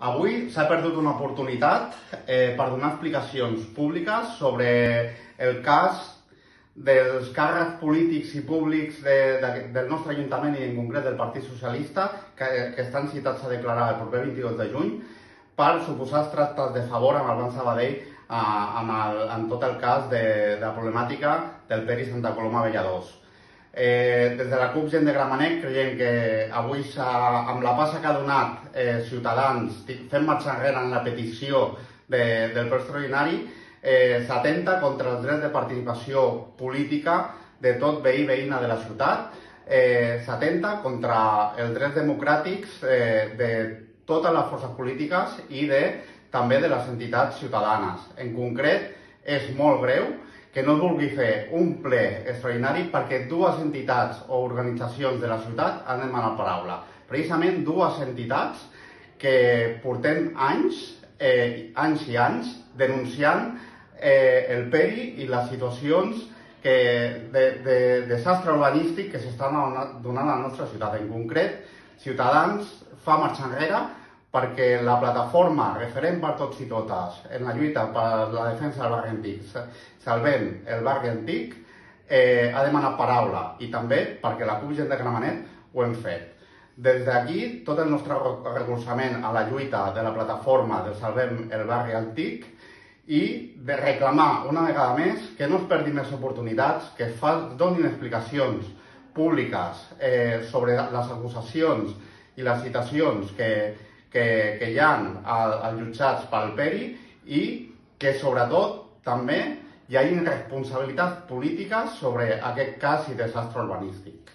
Avui s'ha perdut una oportunitat per donar explicacions públiques sobre el cas dels càrrecs polítics i públics del nostre Ajuntament i en concret del Partit Socialista que estan citats a declarar el proper 22 de juny per suposats tractes de favor amb el Banc Sabadell en tot el cas de la problemàtica del Peri Santa Coloma Vella 2. Des de la CUP Gent de Gramenet creiem que avui, amb la passa que ha donat Ciutadans fent marxa enrere en la petició del ple extraordinari, s'atenta contra els drets de participació política de tot veí i veïna de la ciutat, s'atenta contra els drets democràtics de totes les forces polítiques i també de les entitats ciutadanes. En concret, és molt greu que no es vulgui fer un ple extraordinari perquè dues entitats o organitzacions de la ciutat han demanat paraula. Precisament dues entitats que portem anys i anys denunciant el peri i les situacions de desastre urbanístic que s'estan donant a la nostra ciutat. En concret, Ciutadans fa marxa enrere perquè la plataforma referent per tots i totes en la lluita per la defensa del barri antic, Salvem el barri antic, ha demanat paraula i també perquè la CUP Gent de Gramenet ho hem fet. Des d'aquí, tot el nostre recolzament a la lluita de la plataforma de Salvem el barri antic i de reclamar una vegada més que no es perdi més oportunitats, que es donin explicacions públiques sobre les acusacions i les citacions que hi ha als jutjats pel Peri i que sobretot també hi hagi responsabilitats polítiques sobre aquest cas i desastre urbanístic.